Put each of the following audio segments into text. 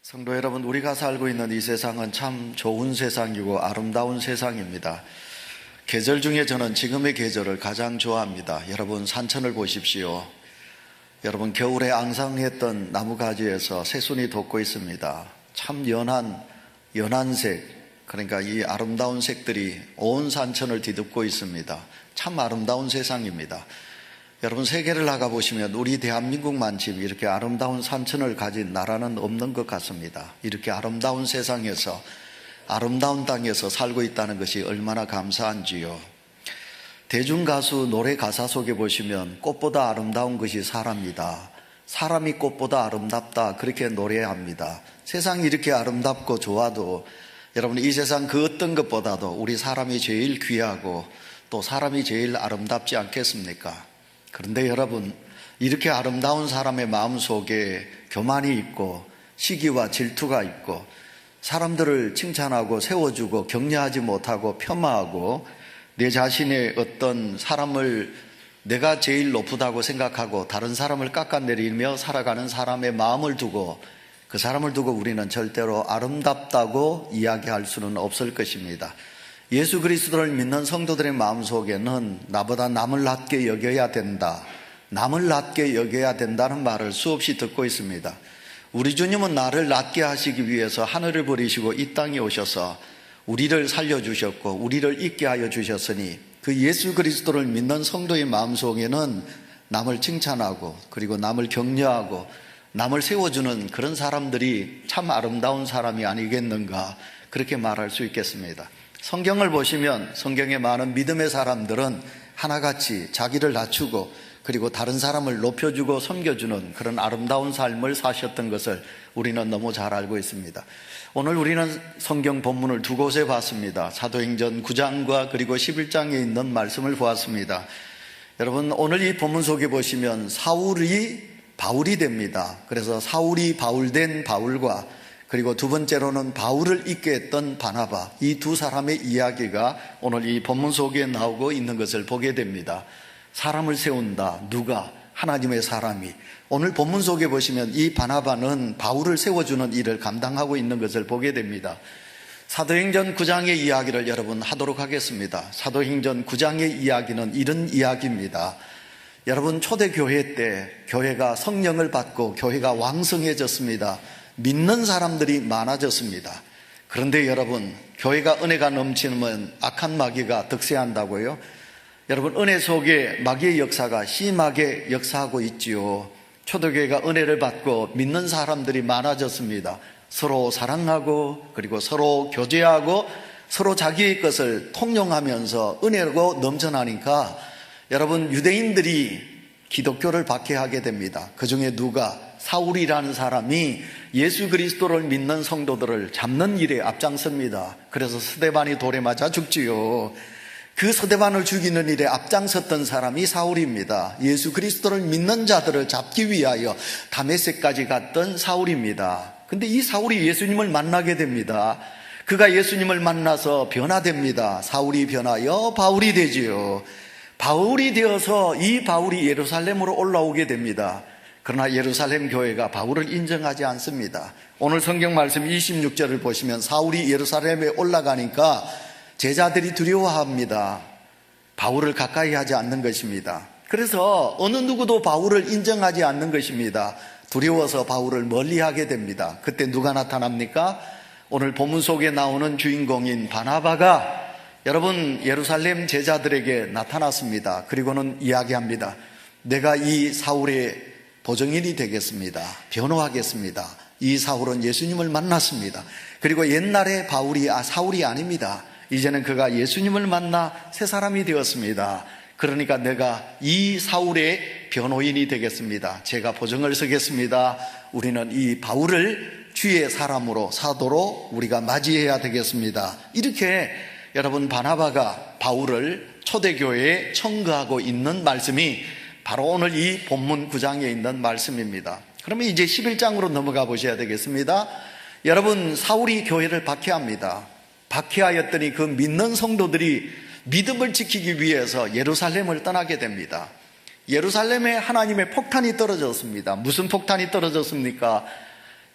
성도 여러분, 우리가 살고 있는 이 세상은 참 좋은 세상이고 아름다운 세상입니다. 계절 중에 저는 지금의 계절을 가장 좋아합니다. 여러분, 산천을 보십시오. 여러분, 겨울에 앙상했던 나무가지에서 새순이 돋고 있습니다. 참 연한 색, 그러니까 이 아름다운 색들이 온 산천을 뒤덮고 있습니다. 참 아름다운 세상입니다. 여러분, 세계를 나가보시면 우리 대한민국만 지금 이렇게 아름다운 산천을 가진 나라는 없는 것 같습니다. 이렇게 아름다운 세상에서, 아름다운 땅에서 살고 있다는 것이 얼마나 감사한지요. 대중가수 노래 가사 속에 보시면 꽃보다 아름다운 것이 사람이다, 사람이 꽃보다 아름답다, 그렇게 노래합니다. 세상이 이렇게 아름답고 좋아도 여러분, 이 세상 그 어떤 것보다도 우리 사람이 제일 귀하고 또 사람이 제일 아름답지 않겠습니까? 그런데 여러분, 이렇게 아름다운 사람의 마음속에 교만이 있고 시기와 질투가 있고 사람들을 칭찬하고 세워주고 격려하지 못하고 폄하하고 내 자신의 어떤 사람을 내가 제일 높다고 생각하고 다른 사람을 깎아내리며 살아가는 사람의 마음을 두고, 그 사람을 두고 우리는 절대로 아름답다고 이야기할 수는 없을 것입니다. 예수 그리스도를 믿는 성도들의 마음속에는 나보다 남을 낮게 여겨야 된다, 남을 낮게 여겨야 된다는 말을 수없이 듣고 있습니다. 우리 주님은 나를 낮게 하시기 위해서 하늘을 버리시고 이 땅에 오셔서 우리를 살려주셨고 우리를 있게 하여 주셨으니, 그 예수 그리스도를 믿는 성도의 마음속에는 남을 칭찬하고 그리고 남을 격려하고 남을 세워주는 그런 사람들이 참 아름다운 사람이 아니겠는가, 그렇게 말할 수 있겠습니다. 성경을 보시면 성경에 많은 믿음의 사람들은 하나같이 자기를 낮추고 그리고 다른 사람을 높여주고 섬겨주는 그런 아름다운 삶을 사셨던 것을 우리는 너무 잘 알고 있습니다. 오늘 우리는 성경 본문을 두 곳에 봤습니다. 사도행전 9장과 그리고 11장에 있는 말씀을 보았습니다. 여러분, 오늘 이 본문 속에 보시면 사울이 바울이 됩니다. 그래서 사울이 바울된 바울과 그리고 두 번째로는 바울을 있게 했던 바나바, 이 두 사람의 이야기가 오늘 이 본문 속에 나오고 있는 것을 보게 됩니다. 사람을 세운다. 누가? 하나님의 사람이. 오늘 본문 속에 보시면 이 바나바는 바울을 세워주는 일을 감당하고 있는 것을 보게 됩니다. 사도행전 9장의 이야기를 여러분 하도록 하겠습니다. 사도행전 9장의 이야기는 이런 이야기입니다. 여러분, 초대교회 때 교회가 성령을 받고 교회가 왕성해졌습니다. 믿는 사람들이 많아졌습니다. 그런데 여러분, 교회가 은혜가 넘치면 악한 마귀가 득세한다고요? 여러분, 은혜 속에 마귀의 역사가 심하게 역사하고 있지요. 초대교회가 은혜를 받고 믿는 사람들이 많아졌습니다. 서로 사랑하고 그리고 서로 교제하고 서로 자기의 것을 통용하면서 은혜로 넘쳐나니까 여러분, 유대인들이 기독교를 박해하게 됩니다. 그 중에 누가? 사울이라는 사람이 예수 그리스도를 믿는 성도들을 잡는 일에 앞장섭니다. 그래서 스데반이 돌에 맞아 죽지요. 그 스데반을 죽이는 일에 앞장섰던 사람이 사울입니다. 예수 그리스도를 믿는 자들을 잡기 위하여 다메섹까지 갔던 사울입니다. 근데 이 사울이 예수님을 만나게 됩니다. 그가 예수님을 만나서 변화됩니다. 사울이 변하여 바울이 되지요. 바울이 되어서 이 바울이 예루살렘으로 올라오게 됩니다. 그러나 예루살렘 교회가 바울을 인정하지 않습니다. 오늘 성경 말씀 26절을 보시면 사울이 예루살렘에 올라가니까 제자들이 두려워합니다. 바울을 가까이 하지 않는 것입니다. 그래서 어느 누구도 바울을 인정하지 않는 것입니다. 두려워서 바울을 멀리하게 됩니다. 그때 누가 나타납니까? 오늘 본문 속에 나오는 주인공인 바나바가 여러분 예루살렘 제자들에게 나타났습니다. 그리고는 이야기합니다. 내가 이 사울의 보증인이 되겠습니다. 변호하겠습니다. 이 사울은 예수님을 만났습니다. 그리고 옛날에 사울이 아닙니다. 이제는 그가 예수님을 만나 새 사람이 되었습니다. 그러니까 내가 이 사울의 변호인이 되겠습니다. 제가 보증을 서겠습니다. 우리는 이 바울을 주의 사람으로, 사도로 우리가 맞이해야 되겠습니다. 이렇게 여러분, 바나바가 바울을 초대교회에 청구하고 있는 말씀이 바로 오늘 이 본문 9장에 있는 말씀입니다. 그러면 이제 11장으로 넘어가 보셔야 되겠습니다. 여러분, 사울이 교회를 박해합니다. 박해하였더니 그 믿는 성도들이 믿음을 지키기 위해서 예루살렘을 떠나게 됩니다. 예루살렘에 하나님의 폭탄이 떨어졌습니다. 무슨 폭탄이 떨어졌습니까?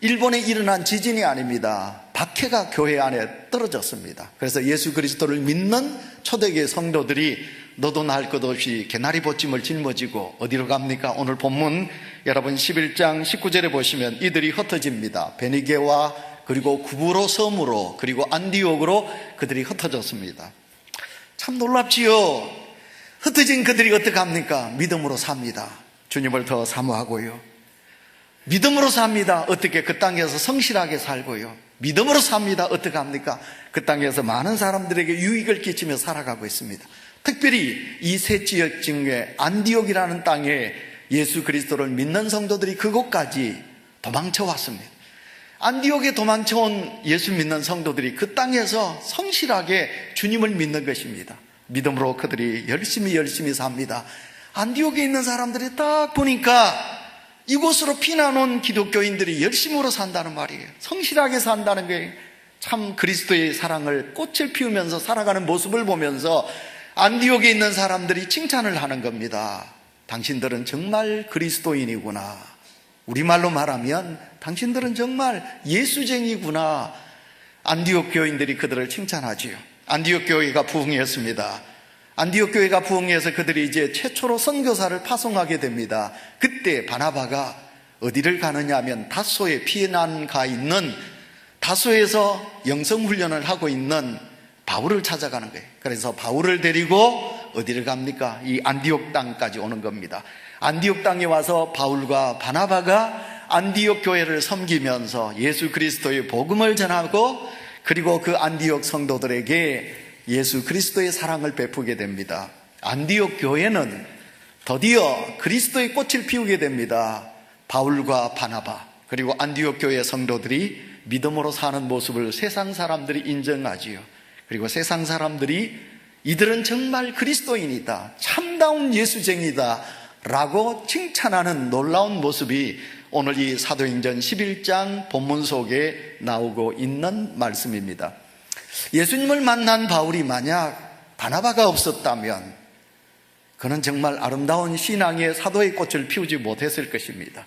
일본에 일어난 지진이 아닙니다. 박해가 교회 안에 떨어졌습니다. 그래서 예수 그리스도를 믿는 초대교회 성도들이 너도 날 것 없이 개나리 보찜을 짊어지고 어디로 갑니까? 오늘 본문 여러분 11장 19절에 보시면 이들이 흩어집니다. 베니게와 그리고 구브로 섬으로 그리고 안디옥으로 그들이 흩어졌습니다. 참 놀랍지요. 흩어진 그들이 어떻게 합니까? 믿음으로 삽니다. 주님을 더 사모하고요. 믿음으로 삽니다. 어떻게? 그 땅에서 성실하게 살고요. 믿음으로 삽니다. 어떻게 합니까? 그 땅에서 많은 사람들에게 유익을 끼치며 살아가고 있습니다. 특별히 이 세 지역 중에 안디옥이라는 땅에 예수 그리스도를 믿는 성도들이 그곳까지 도망쳐 왔습니다. 안디옥에 도망쳐온 예수 믿는 성도들이 그 땅에서 성실하게 주님을 믿는 것입니다. 믿음으로 그들이 열심히 삽니다. 안디옥에 있는 사람들이 딱 보니까 이곳으로 피난 온 기독교인들이 열심으로 산다는 말이에요. 성실하게 산다는 게 참 그리스도의 사랑을 꽃을 피우면서 살아가는 모습을 보면서 안디옥에 있는 사람들이 칭찬을 하는 겁니다. 당신들은 정말 그리스도인이구나. 우리말로 말하면 당신들은 정말 예수쟁이구나. 안디옥 교인들이 그들을 칭찬하지요. 안디옥 교회가 부흥했습니다. 안디옥 교회가 부흥해서 그들이 이제 최초로 선교사를 파송하게 됩니다. 그때 바나바가 어디를 가느냐 하면 다소에 피난 가 있는, 다소에서 영성훈련을 하고 있는 바울을 찾아가는 거예요. 그래서 바울을 데리고 어디를 갑니까? 이 안디옥 땅까지 오는 겁니다. 안디옥 땅에 와서 바울과 바나바가 안디옥 교회를 섬기면서 예수 그리스도의 복음을 전하고 그리고 그 안디옥 성도들에게 예수 그리스도의 사랑을 베푸게 됩니다. 안디옥 교회는 드디어 그리스도의 꽃을 피우게 됩니다. 바울과 바나바 그리고 안디옥 교회 성도들이 믿음으로 사는 모습을 세상 사람들이 인정하지요. 그리고 세상 사람들이 이들은 정말 그리스도인이다, 참다운 예수쟁이다 라고 칭찬하는 놀라운 모습이 오늘 이 사도행전 11장 본문 속에 나오고 있는 말씀입니다. 예수님을 만난 바울이 만약 바나바가 없었다면 그는 정말 아름다운 신앙의 사도의 꽃을 피우지 못했을 것입니다.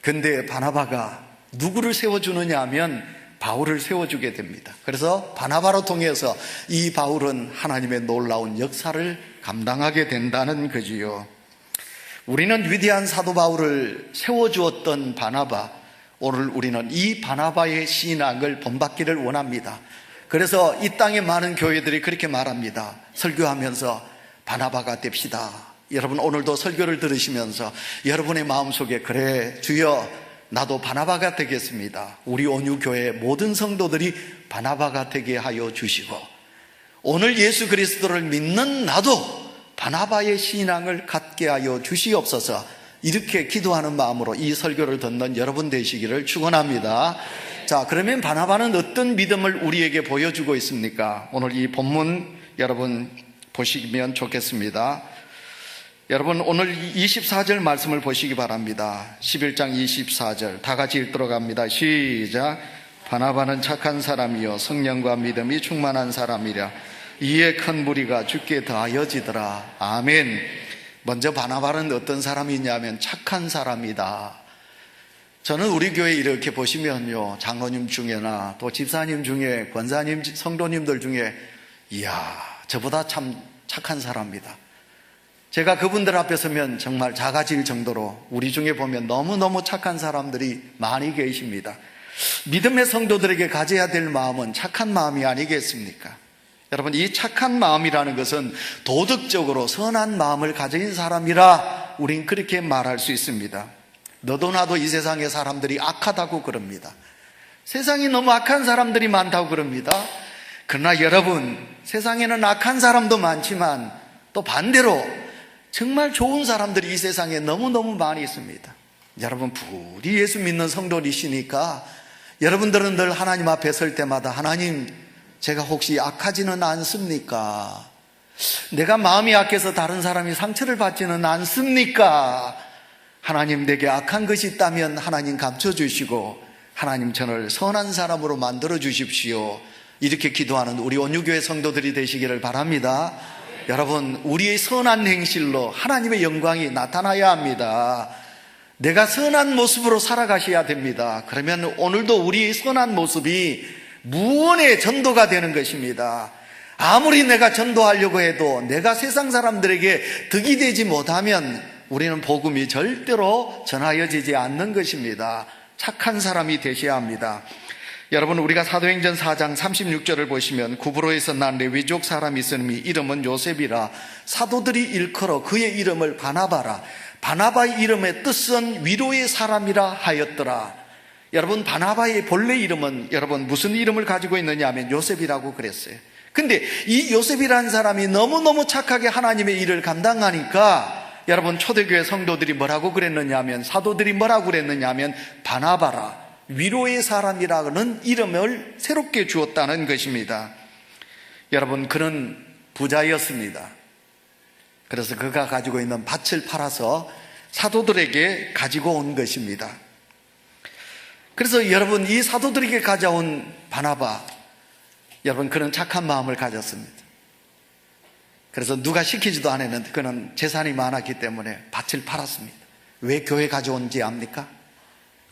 그런데 바나바가 누구를 세워주느냐 하면 바울을 세워주게 됩니다. 그래서 바나바로 통해서 이 바울은 하나님의 놀라운 역사를 감당하게 된다는 거지요. 우리는 위대한 사도 바울을 세워주었던 바나바, 오늘 우리는 이 바나바의 신앙을 본받기를 원합니다. 그래서 이 땅의 많은 교회들이 그렇게 말합니다. 설교하면서 바나바가 됩시다. 여러분 오늘도 설교를 들으시면서 여러분의 마음속에 그래 주여 나도 바나바가 되겠습니다. 우리 온유교회 모든 성도들이 바나바가 되게 하여 주시고 오늘 예수 그리스도를 믿는 나도 바나바의 신앙을 갖게 하여 주시옵소서. 이렇게 기도하는 마음으로 이 설교를 듣는 여러분 되시기를 축원합니다. 자, 그러면 바나바는 어떤 믿음을 우리에게 보여주고 있습니까? 오늘 이 본문 여러분 보시면 좋겠습니다. 여러분 오늘 24절 말씀을 보시기 바랍니다. 11장 24절 다 같이 읽도록 합니다. 시작. 바나바는 착한 사람이요 성령과 믿음이 충만한 사람이라 이에 큰 무리가 주께 더하여지더라. 아멘. 먼저 바나바는 어떤 사람이냐면 착한 사람이다. 저는 우리 교회 이렇게 보시면요, 장로님 중에나 또 집사님 중에 권사님, 성도님들 중에 이야 저보다 참 착한 사람이다. 제가 그분들 앞에 서면 정말 작아질 정도로 우리 중에 보면 너무너무 착한 사람들이 많이 계십니다. 믿음의 성도들에게 가져야 될 마음은 착한 마음이 아니겠습니까? 여러분 이 착한 마음이라는 것은 도덕적으로 선한 마음을 가진 사람이라 우린 그렇게 말할 수 있습니다. 너도 나도 이 세상의 사람들이 악하다고 그럽니다. 세상에 너무 악한 사람들이 많다고 그럽니다. 그러나 여러분 세상에는 악한 사람도 많지만 또 반대로 정말 좋은 사람들이 이 세상에 너무너무 많이 있습니다. 여러분 부디 예수 믿는 성도이시니까 여러분들은 늘 하나님 앞에 설 때마다 하나님 제가 혹시 악하지는 않습니까? 내가 마음이 약해서 다른 사람이 상처를 받지는 않습니까? 하나님 내게 악한 것이 있다면 하나님 감춰주시고 하나님 저를 선한 사람으로 만들어 주십시오. 이렇게 기도하는 우리 온유교회 성도들이 되시기를 바랍니다. 여러분 우리의 선한 행실로 하나님의 영광이 나타나야 합니다. 내가 선한 모습으로 살아가셔야 됩니다. 그러면 오늘도 우리의 선한 모습이 무언의 전도가 되는 것입니다. 아무리 내가 전도하려고 해도 내가 세상 사람들에게 득이 되지 못하면 우리는 복음이 절대로 전하여지지 않는 것입니다. 착한 사람이 되셔야 합니다. 여러분, 우리가 사도행전 4장 36절을 보시면 구브로에서 난 레위족 사람이 있으니 이름은 요셉이라 사도들이 일컬어 그의 이름을 바나바라. 바나바의 이름의 뜻은 위로의 사람이라 하였더라. 여러분, 바나바의 본래 이름은 여러분 무슨 이름을 가지고 있느냐 하면 요셉이라고 그랬어요. 근데 이 요셉이라는 사람이 너무너무 착하게 하나님의 일을 감당하니까 여러분, 초대교회 성도들이 뭐라고 그랬느냐 하면, 사도들이 뭐라고 그랬느냐 하면 바나바라, 위로의 사람이라는 이름을 새롭게 주었다는 것입니다. 여러분, 그는 부자였습니다. 그래서 그가 가지고 있는 밭을 팔아서 사도들에게 가지고 온 것입니다. 그래서 여러분, 이 사도들에게 가져온 바나바, 여러분, 그는 착한 마음을 가졌습니다. 그래서 누가 시키지도 않았는데 그는 재산이 많았기 때문에 밭을 팔았습니다. 왜 교회 가져온지 압니까?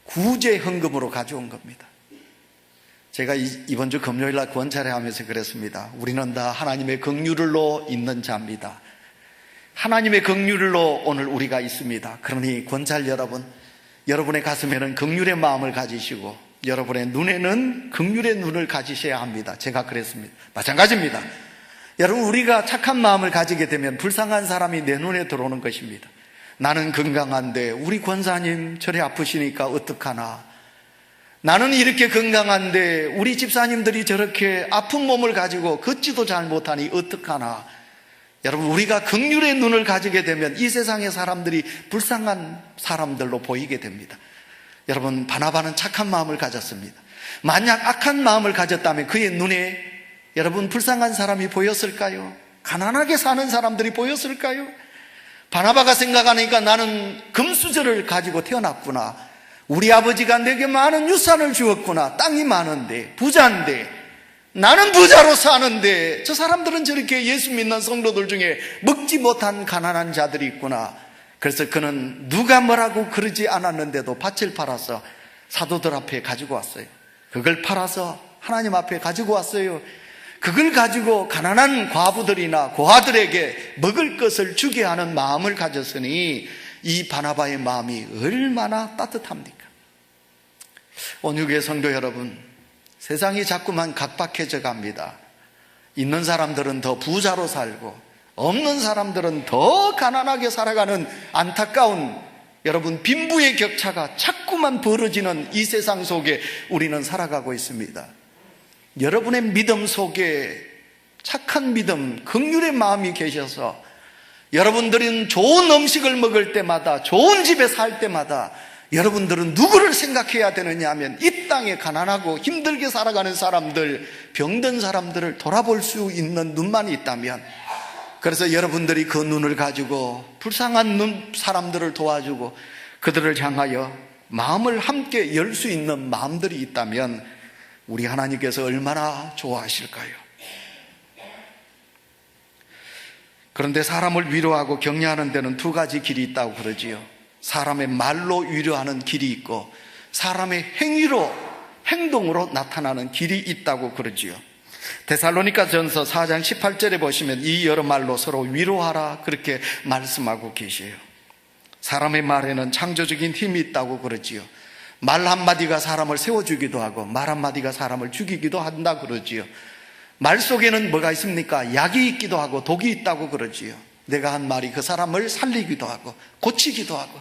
구제 헌금으로 가져온 겁니다. 제가 이번 주 금요일 날 권찰회 하면서 그랬습니다. 우리는 다 하나님의 긍휼로 있는 자입니다. 하나님의 긍휼로 오늘 우리가 있습니다. 그러니 권찰 여러분, 여러분의 가슴에는 긍휼의 마음을 가지시고 여러분의 눈에는 긍휼의 눈을 가지셔야 합니다. 제가 그랬습니다. 마찬가지입니다. 여러분, 우리가 착한 마음을 가지게 되면 불쌍한 사람이 내 눈에 들어오는 것입니다. 나는 건강한데 우리 권사님 저리 아프시니까 어떡하나. 나는 이렇게 건강한데 우리 집사님들이 저렇게 아픈 몸을 가지고 걷지도 잘 못하니 어떡하나. 여러분, 우리가 긍휼의 눈을 가지게 되면 이 세상의 사람들이 불쌍한 사람들로 보이게 됩니다. 여러분, 바나바는 착한 마음을 가졌습니다. 만약 악한 마음을 가졌다면 그의 눈에 여러분 불쌍한 사람이 보였을까요? 가난하게 사는 사람들이 보였을까요? 바나바가 생각하니까 나는 금수저를 가지고 태어났구나. 우리 아버지가 내게 많은 유산을 주었구나. 땅이 많은데, 부자인데, 나는 부자로 사는데 저 사람들은 저렇게 예수 믿는 성도들 중에 먹지 못한 가난한 자들이 있구나. 그래서 그는 누가 뭐라고 그러지 않았는데도 밭을 팔아서 사도들 앞에 가지고 왔어요. 그걸 팔아서 하나님 앞에 가지고 왔어요. 그걸 가지고 가난한 과부들이나 고아들에게 먹을 것을 주게 하는 마음을 가졌으니 이 바나바의 마음이 얼마나 따뜻합니까? 온유교회 성도 여러분, 세상이 자꾸만 각박해져 갑니다. 있는 사람들은 더 부자로 살고 없는 사람들은 더 가난하게 살아가는 안타까운 여러분 빈부의 격차가 자꾸만 벌어지는 이 세상 속에 우리는 살아가고 있습니다. 여러분의 믿음 속에 착한 믿음, 긍휼의 마음이 계셔서 여러분들은 좋은 음식을 먹을 때마다, 좋은 집에 살 때마다 여러분들은 누구를 생각해야 되느냐 하면 이 땅에 가난하고 힘들게 살아가는 사람들, 병든 사람들을 돌아볼 수 있는 눈만 있다면, 그래서 여러분들이 그 눈을 가지고 불쌍한 사람들을 도와주고 그들을 향하여 마음을 함께 열 수 있는 마음들이 있다면 우리 하나님께서 얼마나 좋아하실까요? 그런데 사람을 위로하고 격려하는 데는 두 가지 길이 있다고 그러지요. 사람의 말로 위로하는 길이 있고 사람의 행동으로 나타나는 길이 있다고 그러지요. 데살로니가 전서 4장 18절에 보시면 이 여러 말로 서로 위로하라 그렇게 말씀하고 계세요. 사람의 말에는 창조적인 힘이 있다고 그러지요. 말 한마디가 사람을 세워주기도 하고 말 한마디가 사람을 죽이기도 한다 그러지요. 말 속에는 뭐가 있습니까? 약이 있기도 하고 독이 있다고 그러지요. 내가 한 말이 그 사람을 살리기도 하고 고치기도 하고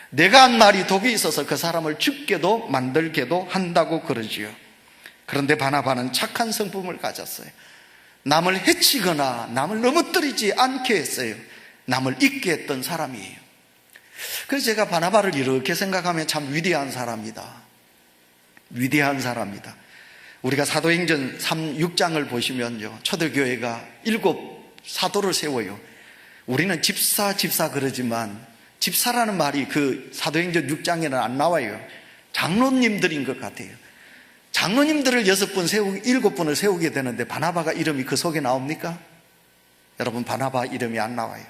내가 한 말이 독이 있어서 그 사람을 죽게도 만들게도 한다고 그러지요. 그런데 바나바는 착한 성품을 가졌어요. 남을 해치거나 남을 넘어뜨리지 않게 했어요. 남을 잊게 했던 사람이에요. 그래서 제가 바나바를 이렇게 생각하면 참 위대한 사람이다. 위대한 사람이다. 우리가 사도행전 6장을 보시면요, 초대교회가 7 사도를 세워요. 우리는 집사 그러지만 집사라는 말이 그 사도행전 6장에는 안 나와요. 장로님들인 것 같아요. 장로님들을 7분을 세우게 되는데 바나바가 이름이 그 속에 나옵니까? 여러분, 바나바 이름이 안 나와요.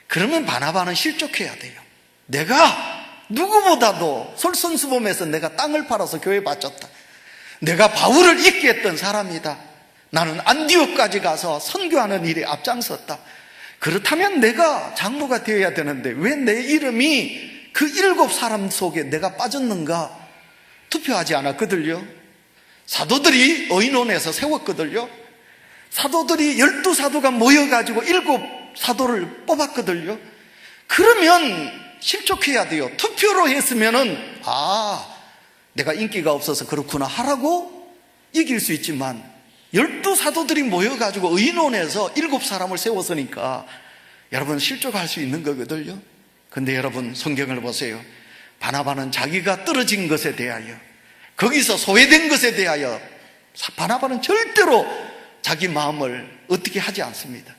그러면 바나바는 실족해야 돼요. 내가 누구보다도 솔선수범해서 내가 땅을 팔아서 교회 바쳤다. 내가 바울을 잊게 했던 사람이다. 나는 안디옥까지 가서 선교하는 일에 앞장섰다. 그렇다면 내가 장로가 되어야 되는데 왜 내 이름이 그 7 속에 내가 빠졌는가? 투표하지 않았거든요. 사도들이 의논해서 세웠거든요. 사도들이 12사도가 모여가지고 7 사도를 뽑았거든요. 그러면 실족해야 돼요. 투표로 했으면은 내가 인기가 없어서 그렇구나 하라고 이길 수 있지만 12사도들이 모여가지고 의논해서 7 사람을 세웠으니까 여러분 실족할 수 있는 거거든요. 근데 여러분 성경을 보세요. 바나바는 자기가 떨어진 것에 대하여, 거기서 소외된 것에 대하여 바나바는 절대로 자기 마음을 어떻게 하지 않습니다.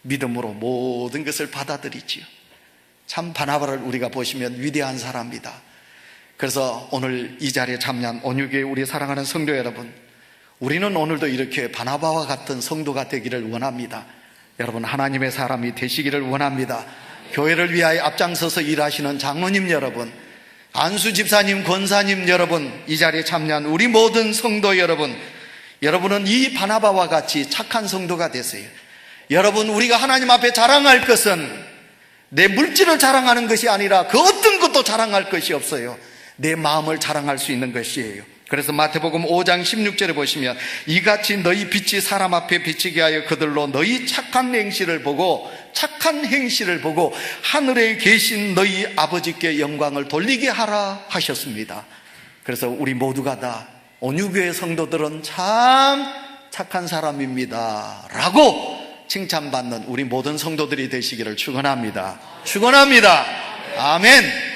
믿음으로 모든 것을 받아들이지요. 참 바나바를 우리가 보시면 위대한 사람이다. 그래서 오늘 이 자리에 참여한 온유교회 우리 사랑하는 성도 여러분, 우리는 오늘도 이렇게 바나바와 같은 성도가 되기를 원합니다. 여러분 하나님의 사람이 되시기를 원합니다. 교회를 위하여 앞장서서 일하시는 장로님 여러분, 안수 집사님, 권사님 여러분, 이 자리에 참여한 우리 모든 성도 여러분, 여러분은 이 바나바와 같이 착한 성도가 되세요. 여러분, 우리가 하나님 앞에 자랑할 것은 내 물질을 자랑하는 것이 아니라 그 어떤 것도 자랑할 것이 없어요. 내 마음을 자랑할 수 있는 것이에요. 그래서 마태복음 5장 16절에 보시면 이같이 너희 빛이 사람 앞에 비치게 하여 그들로 너희 착한 행실을 보고 하늘에 계신 너희 아버지께 영광을 돌리게 하라 하셨습니다. 그래서 우리 모두가 다 온유교회 성도들은 참 착한 사람입니다 라고 칭찬받는 우리 모든 성도들이 되시기를 축원합니다. 아멘.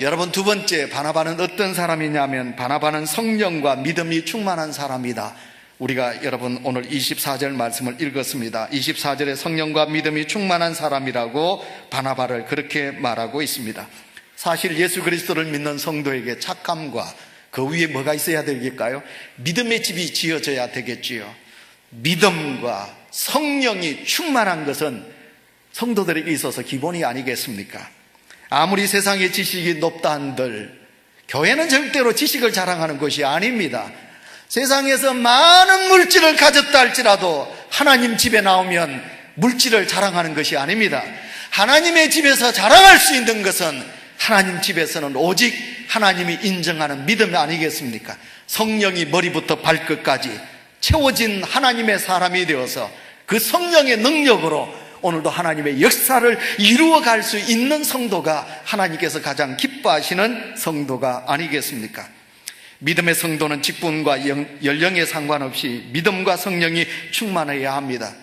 여러분, 두 번째, 바나바는 어떤 사람이냐면 바나바는 성령과 믿음이 충만한 사람이다. 우리가 여러분 오늘 24절 말씀을 읽었습니다. 24절에 성령과 믿음이 충만한 사람이라고 바나바를 그렇게 말하고 있습니다. 사실 예수 그리스도를 믿는 성도에게 착함과 그 위에 뭐가 있어야 되겠까요? 믿음의 집이 지어져야 되겠지요. 믿음과 성령이 충만한 것은 성도들에게 있어서 기본이 아니겠습니까? 아무리 세상의 지식이 높다 한들 교회는 절대로 지식을 자랑하는 것이 아닙니다. 세상에서 많은 물질을 가졌다 할지라도 하나님 집에 나오면 물질을 자랑하는 것이 아닙니다. 하나님의 집에서 자랑할 수 있는 것은 하나님 집에서는 오직 하나님이 인정하는 믿음 아니겠습니까? 성령이 머리부터 발끝까지 채워진 하나님의 사람이 되어서 그 성령의 능력으로 오늘도 하나님의 역사를 이루어갈 수 있는 성도가 하나님께서 가장 기뻐하시는 성도가 아니겠습니까? 믿음의 성도는 직분과 연령에 상관없이 믿음과 성령이 충만해야 합니다.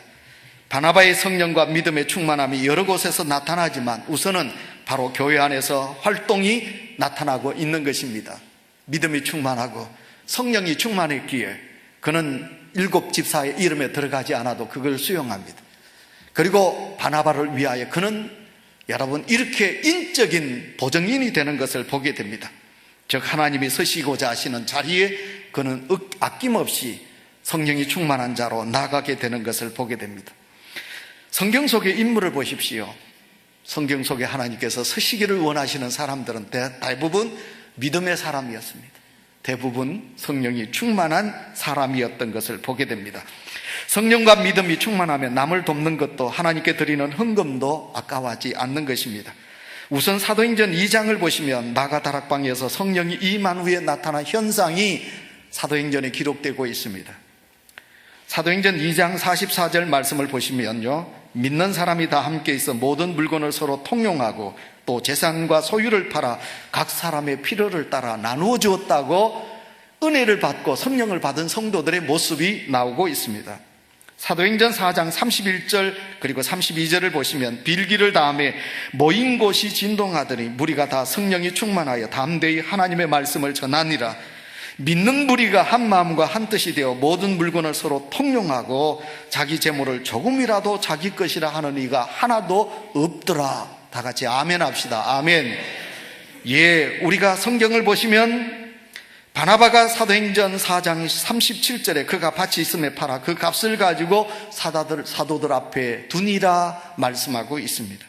바나바의 성령과 믿음의 충만함이 여러 곳에서 나타나지만 우선은 바로 교회 안에서 활동이 나타나고 있는 것입니다. 믿음이 충만하고 성령이 충만했기에 그는 7 집사의 이름에 들어가지 않아도 그걸 수용합니다. 그리고 바나바를 위하여 그는 여러분 이렇게 인적인 보증인이 되는 것을 보게 됩니다. 즉 하나님이 서시고자 하시는 자리에 그는 아낌없이 성령이 충만한 자로 나가게 되는 것을 보게 됩니다. 성경 속의 인물을 보십시오. 성경 속에 하나님께서 서시기를 원하시는 사람들은 대부분 믿음의 사람이었습니다. 대부분 성령이 충만한 사람이었던 것을 보게 됩니다. 성령과 믿음이 충만하면 남을 돕는 것도 하나님께 드리는 헌금도 아까워하지 않는 것입니다. 우선 사도행전 2장을 보시면 마가다락방에서 성령이 임한 후에 나타난 현상이 사도행전에 기록되고 있습니다. 사도행전 2장 44절 말씀을 보시면요, 믿는 사람이 다 함께 있어 모든 물건을 서로 통용하고 또 재산과 소유를 팔아 각 사람의 필요를 따라 나누어 주었다고 은혜를 받고 성령을 받은 성도들의 모습이 나오고 있습니다. 사도행전 4장 31절 그리고 32절을 보시면 빌기를 다음에 모인 곳이 진동하더니 무리가 다 성령이 충만하여 담대히 하나님의 말씀을 전하니라. 믿는 무리가 한 마음과 한 뜻이 되어 모든 물건을 서로 통용하고 자기 재물을 조금이라도 자기 것이라 하는 이가 하나도 없더라. 다 같이 아멘 합시다. 아멘. 예, 우리가 성경을 보시면 바나바가 사도행전 4장 37절에 그가 밭이 있음에 팔아 그 값을 가지고 사도들 앞에 두니라 말씀하고 있습니다.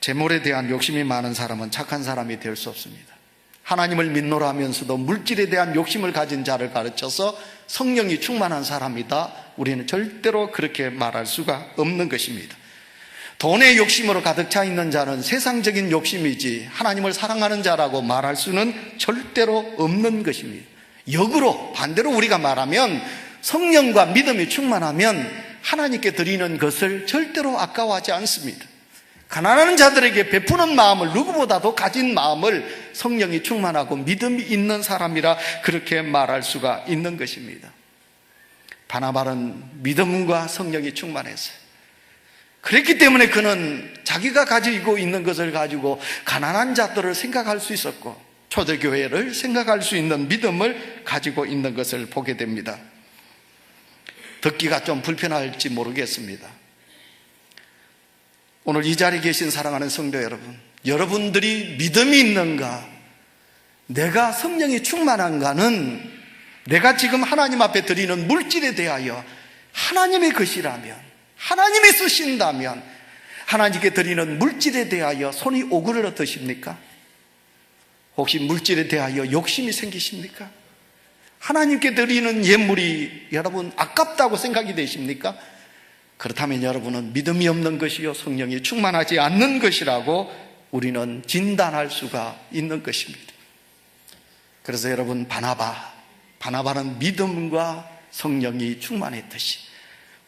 재물에 대한 욕심이 많은 사람은 착한 사람이 될 수 없습니다. 하나님을 믿노라 하면서도 물질에 대한 욕심을 가진 자를 가르쳐서 성령이 충만한 사람이다, 우리는 절대로 그렇게 말할 수가 없는 것입니다. 돈의 욕심으로 가득 차 있는 자는 세상적인 욕심이지 하나님을 사랑하는 자라고 말할 수는 절대로 없는 것입니다. 역으로 반대로 우리가 말하면 성령과 믿음이 충만하면 하나님께 드리는 것을 절대로 아까워하지 않습니다. 가난한 자들에게 베푸는 마음을, 누구보다도 가진 마음을 성령이 충만하고 믿음이 있는 사람이라 그렇게 말할 수가 있는 것입니다. 바나바는 믿음과 성령이 충만했어요. 그랬기 때문에 그는 자기가 가지고 있는 것을 가지고 가난한 자들을 생각할 수 있었고 초대교회를 생각할 수 있는 믿음을 가지고 있는 것을 보게 됩니다. 듣기가 좀 불편할지 모르겠습니다. 오늘 이 자리에 계신 사랑하는 성도 여러분, 여러분들이 믿음이 있는가, 내가 성령이 충만한가는 내가 지금 하나님 앞에 드리는 물질에 대하여 하나님의 것이라면, 하나님이 쓰신다면 하나님께 드리는 물질에 대하여 손이 오그러드십니까? 혹시 물질에 대하여 욕심이 생기십니까? 하나님께 드리는 예물이 여러분 아깝다고 생각이 되십니까? 그렇다면 여러분은 믿음이 없는 것이요 성령이 충만하지 않는 것이라고 우리는 진단할 수가 있는 것입니다. 그래서 여러분, 바나바는 믿음과 성령이 충만했듯이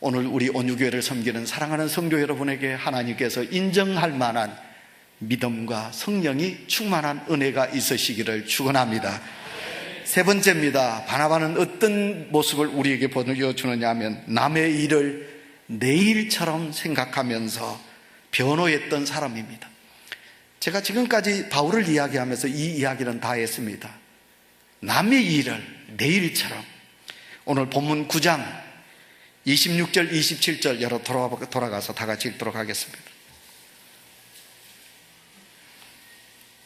오늘 우리 온유교회를 섬기는 사랑하는 성도 여러분에게 하나님께서 인정할 만한 믿음과 성령이 충만한 은혜가 있으시기를 축원합니다. 세 번째입니다. 바나바는 어떤 모습을 우리에게 보여주느냐 하면 남의 일을 내 일처럼 생각하면서 변호했던 사람입니다. 제가 지금까지 바울을 이야기하면서 이 이야기는 다 했습니다. 남의 일을 내 일처럼. 오늘 본문 9장 26절 27절 여러 돌아가서 다 같이 읽도록 하겠습니다.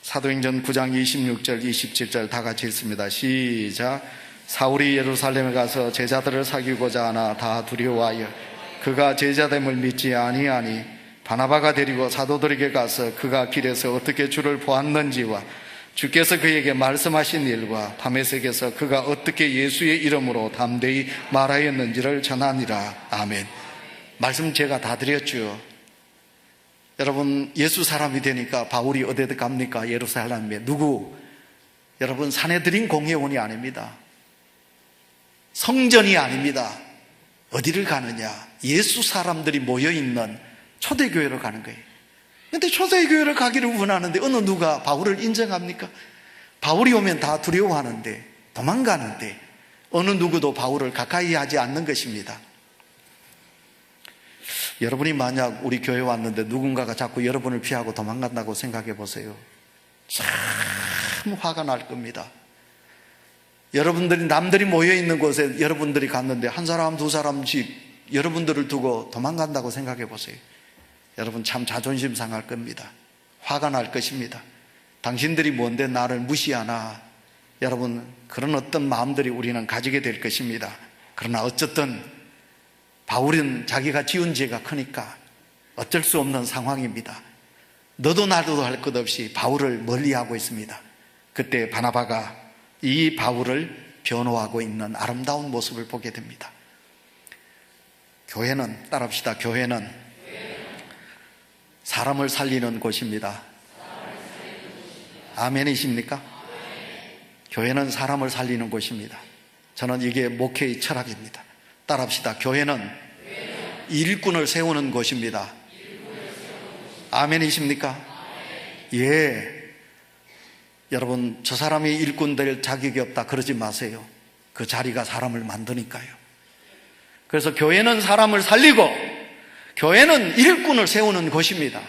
사도행전 9장 26절 27절 다 같이 읽습니다. 시작. 사울이 예루살렘에 가서 제자들을 사귀고자 하나 다 두려워하여 그가 제자됨을 믿지 아니하니 바나바가 데리고 사도들에게 가서 그가 길에서 어떻게 주를 보았는지와 주께서 그에게 말씀하신 일과 다메섹에서 그가 어떻게 예수의 이름으로 담대히 말하였는지를 전하니라. 아멘. 말씀 제가 다 드렸죠. 여러분, 예수 사람이 되니까 바울이 어디에 갑니까? 예루살렘에. 누구? 여러분, 산헤드린 공회원이 아닙니다. 성전이 아닙니다. 어디를 가느냐? 예수 사람들이 모여있는 초대교회로 가는 거예요. 근데 초대교회를 가기를 원하는데 어느 누가 바울을 인정합니까? 바울이 오면 다 두려워하는데, 도망가는데 어느 누구도 바울을 가까이 하지 않는 것입니다. 여러분이 만약 우리 교회 왔는데 누군가가 자꾸 여러분을 피하고 도망간다고 생각해 보세요. 참 화가 날 겁니다. 여러분들이 남들이 모여있는 곳에 여러분들이 갔는데 한 사람 두 사람씩 여러분들을 두고 도망간다고 생각해 보세요. 여러분 참 자존심 상할 겁니다. 화가 날 것입니다. 당신들이 뭔데 나를 무시하나? 여러분, 그런 어떤 마음들이 우리는 가지게 될 것입니다. 그러나 어쨌든 바울은 자기가 지은 죄가 크니까 어쩔 수 없는 상황입니다. 너도 나도 할 것 없이 바울을 멀리하고 있습니다. 그때 바나바가 이 바울을 변호하고 있는 아름다운 모습을 보게 됩니다. 교회는, 따라합시다. 교회는 사람을 살리는 곳입니다. 아멘이십니까? 교회는 사람을 살리는 곳입니다. 저는 이게 목회의 철학입니다. 따라합시다. 교회는 일꾼을 세우는 곳입니다. 아멘이십니까? 예. 여러분, 저 사람이 일꾼 될 자격이 없다 그러지 마세요. 그 자리가 사람을 만드니까요. 그래서 교회는 사람을 살리고 교회는 일꾼을 세우는 곳입니다.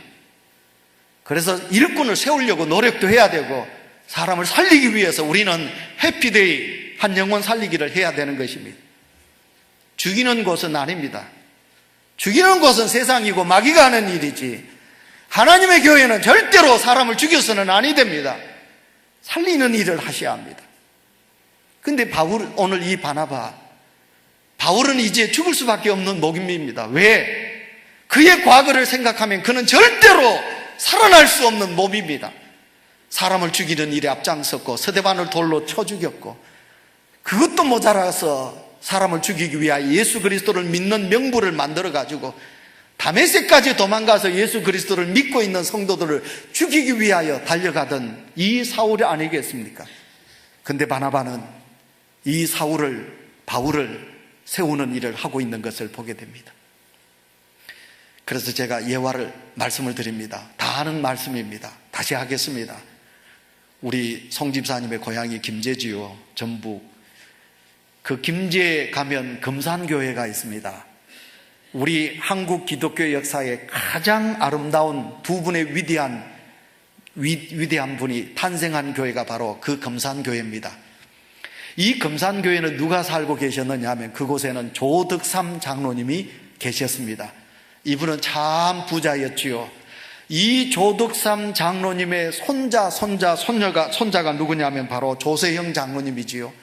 그래서 일꾼을 세우려고 노력도 해야 되고 사람을 살리기 위해서 우리는 해피데이, 한 영혼 살리기를 해야 되는 것입니다. 죽이는 것은 아닙니다. 죽이는 것은 세상이고 마귀가 하는 일이지, 하나님의 교회는 절대로 사람을 죽여서는 아니 됩니다. 살리는 일을 하셔야 합니다. 근데 오늘 이 바울은 이제 죽을 수밖에 없는 목임입니다. 왜? 그의 과거를 생각하면 그는 절대로 살아날 수 없는 몸입니다. 사람을 죽이는 일에 앞장섰고 서대반을 돌로 쳐 죽였고, 그것도 모자라서 사람을 죽이기 위하여 예수 그리스도를 믿는 명부를 만들어가지고 다메섹까지 도망가서 예수 그리스도를 믿고 있는 성도들을 죽이기 위하여 달려가던 이 사울이 아니겠습니까? 근데 바나바는 이 바울을 세우는 일을 하고 있는 것을 보게 됩니다. 그래서 제가 말씀을 드립니다. 다 아는 말씀입니다. 다시 하겠습니다. 우리 송 집사님의 고향이 김제지요, 전북. 그 김제에 가면 금산교회가 있습니다. 우리 한국 기독교 역사에 가장 아름다운 두 분의 위대한 분이 탄생한 교회가 바로 그 금산교회입니다. 이 금산교회는 누가 살고 계셨느냐 하면 그곳에는 조덕삼 장로님이 계셨습니다. 이분은 참 부자였지요. 이 조덕삼 장로님의 손자가 누구냐면 바로 조세형 장로님이지요.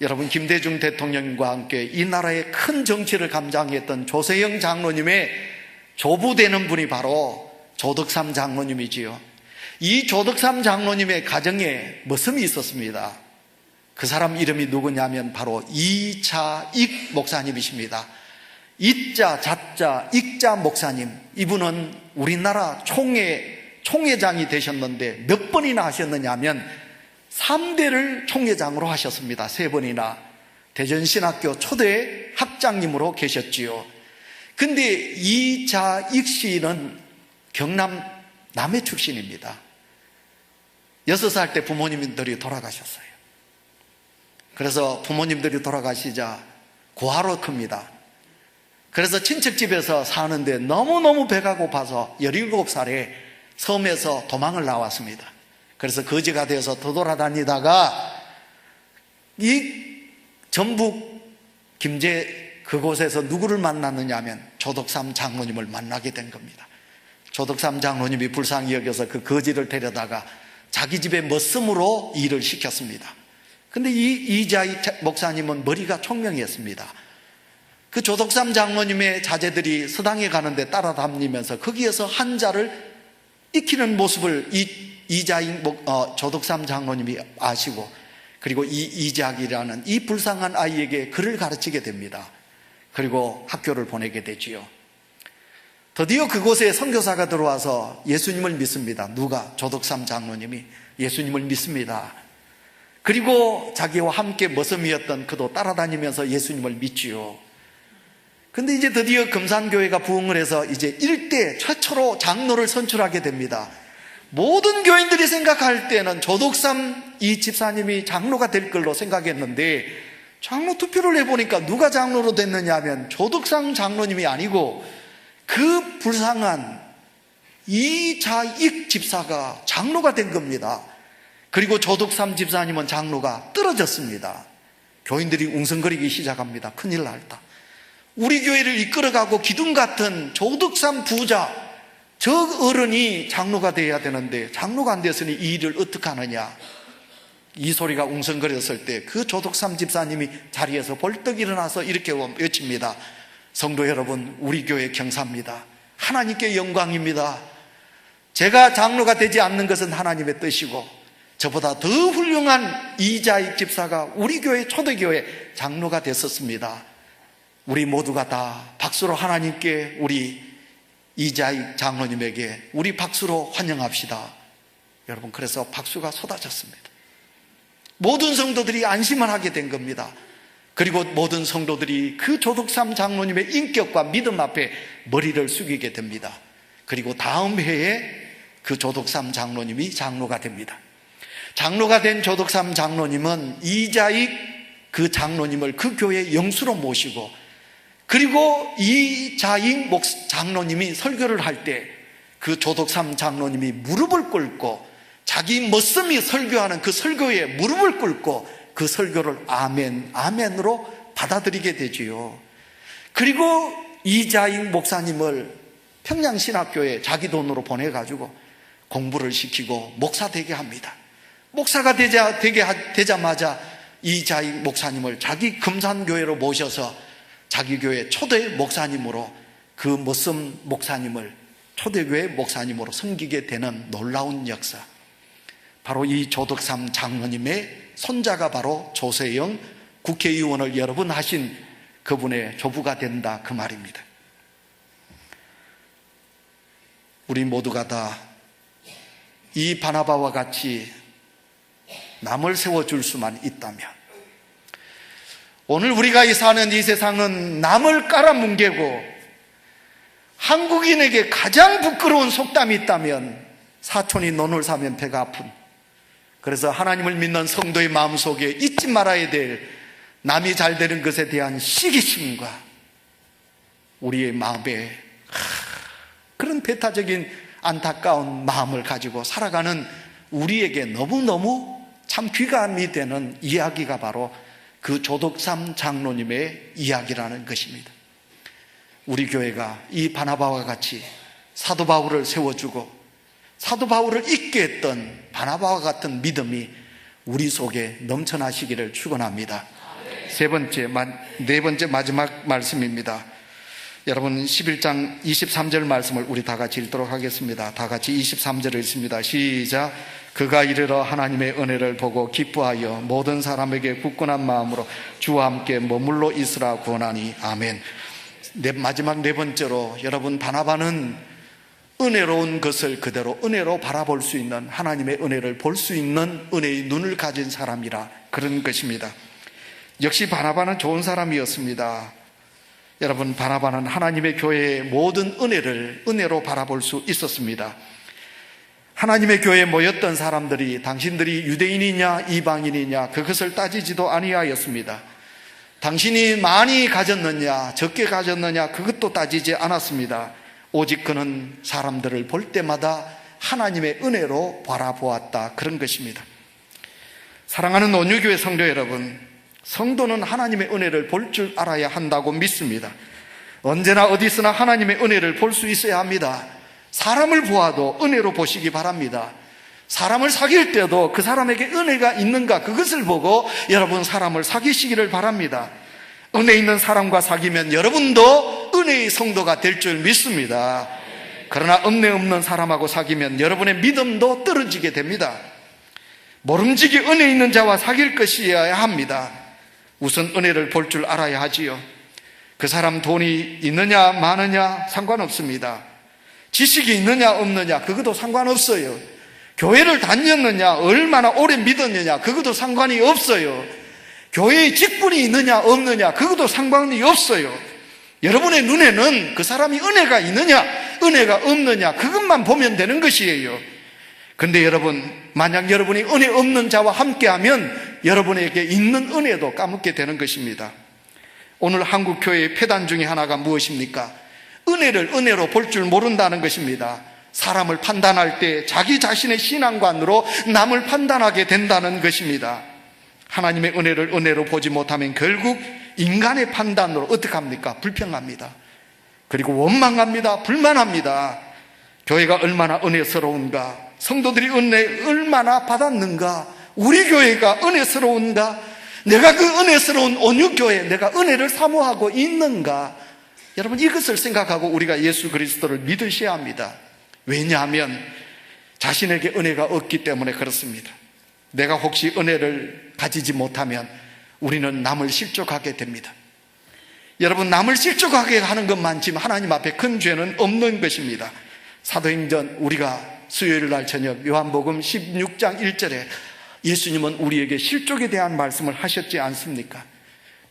여러분, 김대중 대통령과 함께 이 나라의 큰 정치를 감당했던 조세형 장로님의 조부되는 분이 바로 조덕삼 장로님이지요. 이 조덕삼 장로님의 가정에 머슴이 있었습니다. 그 사람 이름이 누구냐면 바로 이차익 목사님이십니다. 이자, 자자, 익자 목사님. 이분은 우리나라 총회장이 되셨는데 몇 번이나 하셨느냐 하면 3대를 총회장으로 하셨습니다. 3번이나. 대전신학교 초대 학장님으로 계셨지요. 근데 이자익 씨는 경남 남해 출신입니다. 6살 때 부모님들이 돌아가셨어요. 그래서 부모님들이 돌아가시자 고아로 큽니다. 그래서 친척집에서 사는데 너무너무 배가 고파서 17살에 섬에서 도망을 나왔습니다. 그래서 거지가 되어서 돌아다니다가 이 전북 김제 그곳에서 누구를 만났느냐 하면 조덕삼 장로님을 만나게 된 겁니다. 조덕삼 장로님이 불쌍히 여겨서 그 거지를 데려다가 자기 집에 머슴으로 일을 시켰습니다. 근데 이 이자익 목사님은 머리가 총명했습니다. 그 조덕삼 장로님의 자제들이 서당에 가는데 따라다니면서 거기에서 한자를 익히는 모습을 조덕삼 장로님이 아시고, 그리고 이자익이라는 이 불쌍한 아이에게 글을 가르치게 됩니다. 그리고 학교를 보내게 되지요. 드디어 그곳에 선교사가 들어와서 예수님을 믿습니다. 누가? 조덕삼 장로님이 예수님을 믿습니다. 그리고 자기와 함께 머슴이었던 그도 따라다니면서 예수님을 믿지요. 근데 이제 드디어 금산교회가 부흥을 해서 이제 일대 최초로 장로를 선출하게 됩니다. 모든 교인들이 생각할 때는 조덕삼 이 집사님이 장로가 될 걸로 생각했는데, 장로 투표를 해보니까 누가 장로로 됐느냐 하면 조덕삼 장로님이 아니고 그 불쌍한 이자익 집사가 장로가 된 겁니다. 그리고 조덕삼 집사님은 장로가 떨어졌습니다. 교인들이 웅성거리기 시작합니다. 큰일 났다. 우리 교회를 이끌어가고 기둥 같은 조덕삼 부자, 저 어른이 장로가 돼야 되는데 장로가 안 됐으니 이 일을 어떻게 하느냐. 이 소리가 웅성거렸을 때 그 조덕삼 집사님이 자리에서 벌떡 일어나서 이렇게 외칩니다. 성도 여러분, 우리 교회 경사입니다. 하나님께 영광입니다. 제가 장로가 되지 않는 것은 하나님의 뜻이고, 저보다 더 훌륭한 이자익 집사가 우리 교회 초대교회 장로가 됐었습니다. 우리 모두가 다 박수로 하나님께 우리 이자익 장로님에게 우리 박수로 환영합시다. 여러분, 그래서 박수가 쏟아졌습니다. 모든 성도들이 안심을 하게 된 겁니다. 그리고 모든 성도들이 그 조덕삼 장로님의 인격과 믿음 앞에 머리를 숙이게 됩니다. 그리고 다음 해에 그 조덕삼 장로님이 장로가 됩니다. 장로가 된 조덕삼 장로님은 이자익 그 장로님을 그 교회 영수로 모시고, 그리고 이자익 장로님이 설교를 할 때 그 조덕삼 장로님이 무릎을 꿇고 자기 머슴이 설교하는 그 설교에 무릎을 꿇고 그 설교를 아멘, 아멘으로 받아들이게 되지요. 그리고 이자익 목사님을 평양신학교에 자기 돈으로 보내가지고 공부를 시키고 목사 되게 합니다. 목사가 되자마자 이자익 목사님을 자기 금산교회로 모셔서 자기 교회 초대 목사님으로 그 머슴 목사님을 초대교회 목사님으로 섬기게 되는 놀라운 역사. 바로 이 조덕삼 장로님의 손자가 바로 조세영 국회의원을 여러 번 하신 그분의 조부가 된다, 그 말입니다. 우리 모두가 다 이 바나바와 같이 남을 세워줄 수만 있다면, 오늘 우리가 사는 이 세상은 남을 깔아뭉개고 한국인에게 가장 부끄러운 속담이 있다면 사촌이 논을 사면 배가 아픈, 그래서 하나님을 믿는 성도의 마음속에 잊지 말아야 될 남이 잘 되는 것에 대한 시기심과 우리의 마음에 그런 배타적인 안타까운 마음을 가지고 살아가는 우리에게 너무너무 참 귀감이 되는 이야기가 바로 그 조덕삼 장로님의 이야기라는 것입니다. 우리 교회가 이 바나바와 같이 사도 바울을 세워주고 사도 바울을 잊게 했던 바나바와 같은 믿음이 우리 속에 넘쳐나시기를 축원합니다. 네 번째 마지막 말씀입니다. 여러분 11장 23절 말씀을 우리 다 같이 읽도록 하겠습니다. 다 같이 23절을 읽습니다. 시작. 그가 이르러 하나님의 은혜를 보고 기뻐하여 모든 사람에게 굳건한 마음으로 주와 함께 머물러 있으라 구하나니. 아멘. 마지막 네 번째로, 여러분 바나바는 은혜로운 것을 그대로 은혜로 바라볼 수 있는, 하나님의 은혜를 볼 수 있는 은혜의 눈을 가진 사람이라 그런 것입니다. 역시 바나바는 좋은 사람이었습니다. 여러분, 바나바는 하나님의 교회의 모든 은혜를 은혜로 바라볼 수 있었습니다. 하나님의 교회에 모였던 사람들이 당신들이 유대인이냐 이방인이냐 그것을 따지지도 아니하였습니다. 당신이 많이 가졌느냐 적게 가졌느냐 그것도 따지지 않았습니다. 오직 그는 사람들을 볼 때마다 하나님의 은혜로 바라보았다, 그런 것입니다. 사랑하는 온유교회 성도 여러분, 성도는 하나님의 은혜를 볼 줄 알아야 한다고 믿습니다. 언제나 어디서나 하나님의 은혜를 볼 수 있어야 합니다. 사람을 보아도 은혜로 보시기 바랍니다. 사람을 사귈 때도 그 사람에게 은혜가 있는가 그것을 보고 여러분 사람을 사귀시기를 바랍니다. 은혜 있는 사람과 사귀면 여러분도 은혜의 성도가 될 줄 믿습니다. 그러나 은혜 없는 사람하고 사귀면 여러분의 믿음도 떨어지게 됩니다. 모름지기 은혜 있는 자와 사귈 것이어야 합니다. 우선 은혜를 볼 줄 알아야 하지요. 그 사람 돈이 있느냐 많으냐 상관없습니다. 지식이 있느냐 없느냐 그것도 상관없어요. 교회를 다녔느냐 얼마나 오래 믿었느냐 그것도 상관이 없어요. 교회에 직분이 있느냐 없느냐 그것도 상관이 없어요. 여러분의 눈에는 그 사람이 은혜가 있느냐 은혜가 없느냐 그것만 보면 되는 것이에요. 근데 여러분, 만약 여러분이 은혜 없는 자와 함께하면 여러분에게 있는 은혜도 까먹게 되는 것입니다. 오늘 한국 교회의 폐단 중에 하나가 무엇입니까? 은혜를 은혜로 볼 줄 모른다는 것입니다. 사람을 판단할 때 자기 자신의 신앙관으로 남을 판단하게 된다는 것입니다. 하나님의 은혜를 은혜로 보지 못하면 결국 인간의 판단으로 어떻게 합니까? 불평합니다. 그리고 원망합니다. 불만합니다. 교회가 얼마나 은혜스러운가, 성도들이 은혜 얼마나 받았는가, 우리 교회가 은혜스러운가, 내가 그 은혜스러운 온유교회 내가 은혜를 사모하고 있는가, 여러분 이것을 생각하고 우리가 예수 그리스도를 믿으셔야 합니다. 왜냐하면 자신에게 은혜가 없기 때문에 그렇습니다. 내가 혹시 은혜를 가지지 못하면 우리는 남을 실족하게 됩니다. 여러분, 남을 실족하게 하는 것만 지금 하나님 앞에 큰 죄는 없는 것입니다. 사도행전 우리가 수요일 날 저녁 요한복음 16장 1절에 예수님은 우리에게 실족에 대한 말씀을 하셨지 않습니까?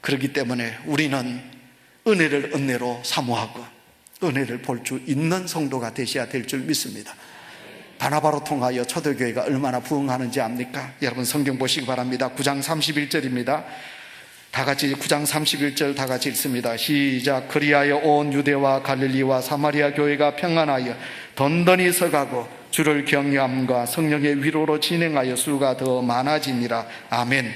그렇기 때문에 우리는 은혜를 은혜로 사모하고 은혜를 볼 수 있는 성도가 되셔야 될 줄 믿습니다. 바나바로 통하여 초대교회가 얼마나 부흥하는지 압니까? 여러분 성경 보시기 바랍니다. 9장 31절입니다. 다 같이 9장 31절 다 같이 읽습니다. 시작. 그리하여 온 유대와 갈릴리와 사마리아 교회가 평안하여 던던히 서가고 주를 경외함과 성령의 위로로 진행하여 수가 더 많아지니라. 아멘.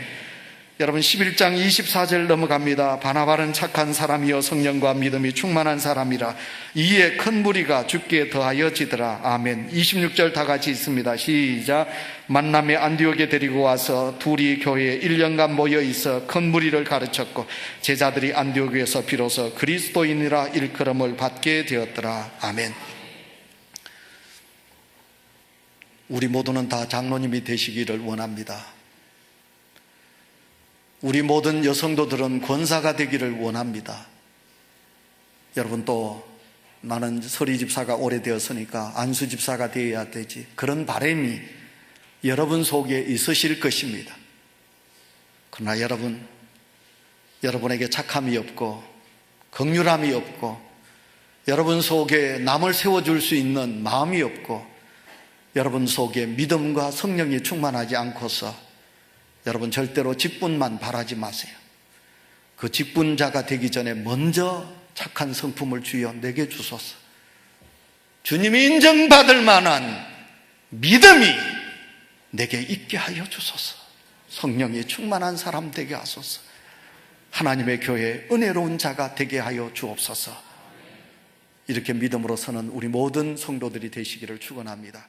여러분 11장 24절 넘어갑니다. 바나바는 착한 사람이요 성령과 믿음이 충만한 사람이라 이에 큰 무리가 주께 더하여지더라. 아멘. 26절 다 같이 있습니다. 시작. 만남에 안디옥에 데리고 와서 둘이 교회에 1년간 모여 있어 큰 무리를 가르쳤고 제자들이 안디옥에서 비로소 그리스도인이라 일컬음을 받게 되었더라. 아멘. 우리 모두는 다 장로님이 되시기를 원합니다. 우리 모든 여성도들은 권사가 되기를 원합니다. 여러분, 또 나는 서리 집사가 오래되었으니까 안수 집사가 되어야 되지, 그런 바람이 여러분 속에 있으실 것입니다. 그러나 여러분에게 착함이 없고 긍휼함이 없고 여러분 속에 남을 세워줄 수 있는 마음이 없고 여러분 속에 믿음과 성령이 충만하지 않고서 여러분 절대로 직분만 바라지 마세요. 그 직분자가 되기 전에 먼저 착한 성품을 주여 내게 주소서. 주님이 인정받을 만한 믿음이 내게 있게 하여 주소서. 성령이 충만한 사람 되게 하소서. 하나님의 교회에 은혜로운 자가 되게 하여 주옵소서. 이렇게 믿음으로 서는 우리 모든 성도들이 되시기를 축원합니다.